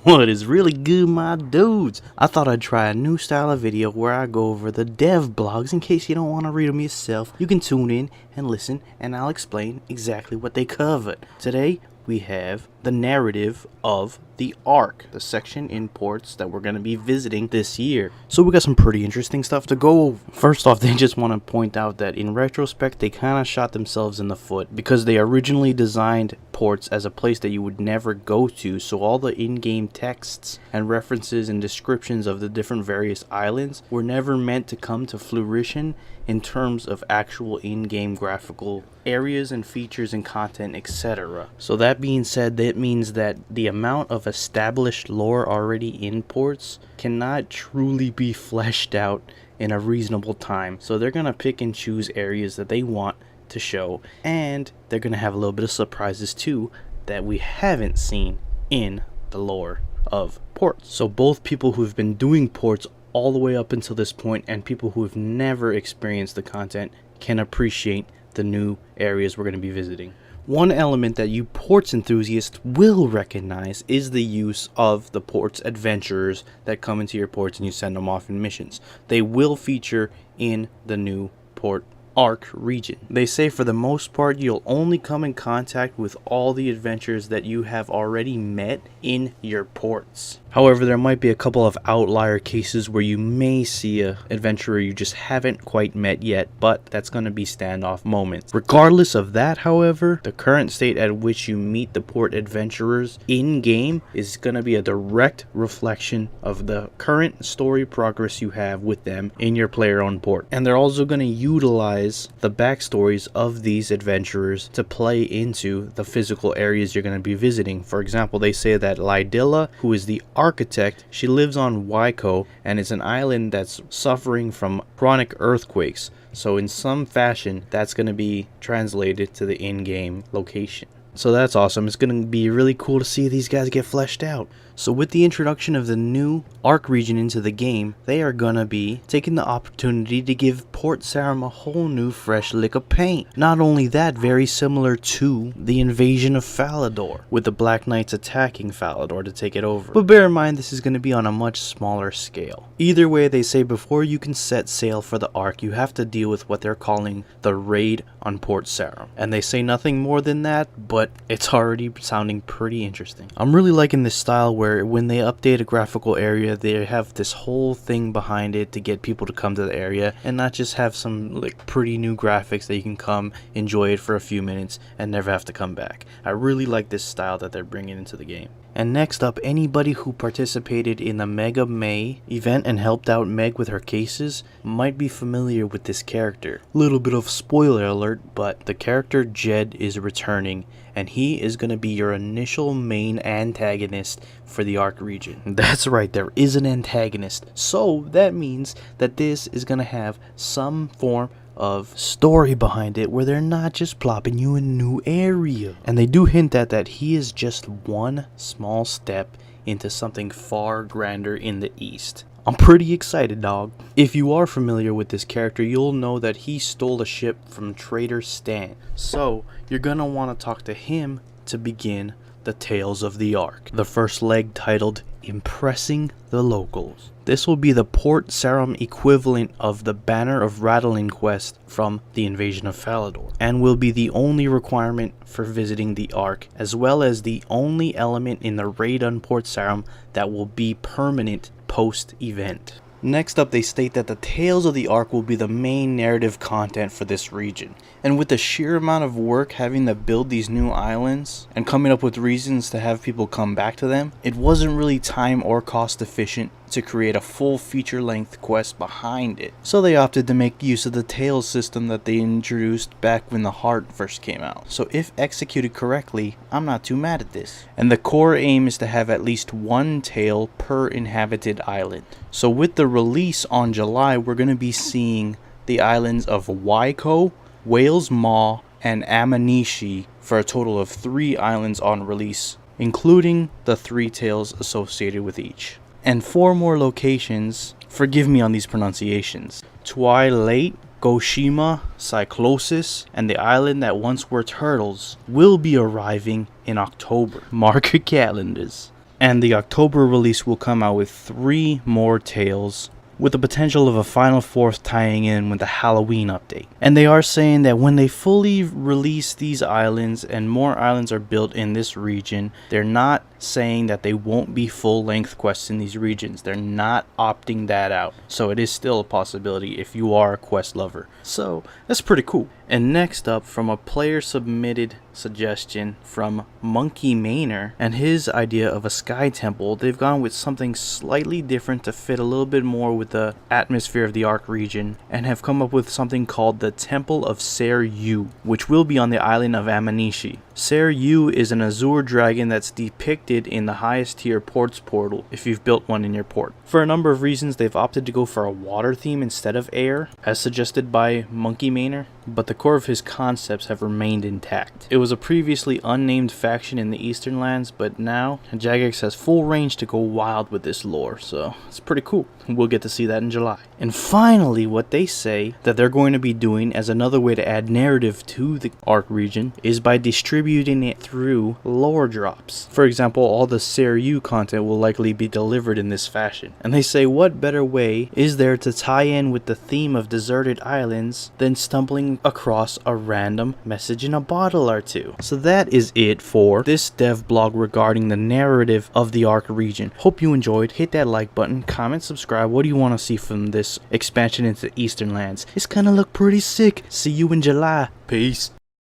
What is really good, my dudes? I thought I'd try a new style of video where I go over the dev blogs. In case you don't want to read them yourself, you can tune in and listen, and I'll explain exactly what they covered. Today we have the narrative of the Ark, the section in ports that we're going to be visiting this year. So we got some pretty interesting stuff to go over. First off, they just want to point out that in retrospect, they kind of shot themselves in the foot because they originally designed ports as a place that you would never go to, so all the in-game texts and references and descriptions of the different various islands were never meant to come to fruition in terms of actual in-game graphical areas and features and content, etc. So that being said, that means that the amount of established lore already in ports cannot truly be fleshed out in a reasonable time. So they're gonna pick and choose areas that they want to show, and they're gonna have a little bit of surprises too that we haven't seen in the lore of ports. So both people who've been doing ports all the way up until this point and people who have never experienced the content can appreciate the new areas we're going to be visiting. One element that you ports enthusiasts will recognize is the use of the ports adventurers that come into your ports and you send them off in missions. They will feature in the new port Ark region. They say for the most part you'll only come in contact with all the adventurers that you have already met in your ports. However, there might be a couple of outlier cases where you may see a adventurer you just haven't quite met yet, but that's going to be standoff moments. Regardless of that, however, the current state at which you meet the port adventurers in-game is going to be a direct reflection of the current story progress you have with them in your player-owned port. And they're also going to utilize the backstories of these adventurers to play into the physical areas you're going to be visiting. For example, they say that Lydilla, who is the architect, she lives on Waiko, and it's an island that's suffering from chronic earthquakes. So in some fashion, that's going to be translated to the in-game location. So that's awesome. It's going to be really cool to see these guys get fleshed out. So with the introduction of the new Ark region into the game, they are going to be taking the opportunity to give Port Sarim a whole new fresh lick of paint. Not only that, very similar to the invasion of Falador, with the Black Knights attacking Falador to take it over. But bear in mind, this is going to be on a much smaller scale. Either way, they say before you can set sail for the Ark, you have to deal with what they're calling the raid on Port Sarim. And they say nothing more than that, but it's already sounding pretty interesting. I'm really liking this style where when they update a graphical area, they have this whole thing behind it to get people to come to the area and not just have some like pretty new graphics that you can come enjoy it for a few minutes and never have to come back. I really like this style that they're bringing into the game. And next up, anybody who participated in the Mega May event and helped out Meg with her cases might be familiar with this character. Little bit of spoiler alert, but the character Jed is returning, and he is going to be your initial main antagonist for the Ark region. That's right, there is an antagonist. So that means that this is going to have some form of story behind it where they're not just plopping you in a new area. And they do hint at that he is just one small step into something far grander in the east. I'm pretty excited, dog. If you are familiar with this character, you'll know that he stole a ship from Trader Stan. So you're gonna want to talk to him to begin the Tales of the Ark, the first leg titled Impressing the Locals. This will be the Port Sarim equivalent of the Banner of Rattling quest from the Invasion of Falador, and will be the only requirement for visiting the Ark, as well as the only element in the raid on Port Sarim that will be permanent post-event. Next up, they state that the Tales of the Ark will be the main narrative content for this region. And with the sheer amount of work having to build these new islands and coming up with reasons to have people come back to them, it wasn't really time or cost efficient to create a full feature-length quest behind it. So they opted to make use of the Tales system that they introduced back when the Heart first came out. So if executed correctly, I'm not too mad at this. And the core aim is to have at least one tale per inhabited island. So with the release on July, we're going to be seeing the islands of Waiko, Whales Maw, and Aminishi for a total of 3 islands on release, including the 3 tales associated with each. And 4 more locations, forgive me on these pronunciations, Tuai, Leit, Goshima, Cyclosis, and the island that once were turtles will be arriving in October. Mark your calendars. And the October release will come out with 3 more tales, with the potential of a final 4th tying in with the Halloween update. And they are saying that when they fully release these islands and more islands are built in this region, they're not saying that they won't be full-length quests in these regions. They're not opting that out. So it is still a possibility if you are a quest lover. So that's pretty cool. And next up, from a player submitted suggestion from Monkey Mainer and his idea of a sky temple, they've gone with something slightly different to fit a little bit more with the atmosphere of the Ark region, and have come up with something called the Temple of Seiryu, which will be on the island of Aminishi. Seiryu is an azure dragon that's depicted in the highest tier ports portal if you've built one in your port. For a number of reasons, they've opted to go for a water theme instead of air, as suggested by Monkey Mainer, but the core of his concepts have remained intact. It was a previously unnamed faction in the Eastern Lands, but now Jagex has full range to go wild with this lore, so it's pretty cool. We'll get to see that in July. And finally, what they say that they're going to be doing as another way to add narrative to the Ark region is by distributing it through lore drops. For example, all the Seiryu content will likely be delivered in this fashion. And they say, what better way is there to tie in with the theme of deserted islands than stumbling across a random message in a bottle or two? So that is it for this dev blog regarding the narrative of the Ark region. Hope you enjoyed. Hit that like button, comment, subscribe. What do you want to see from this expansion into Eastern Lands? It's gonna look pretty sick. See you in July. Peace.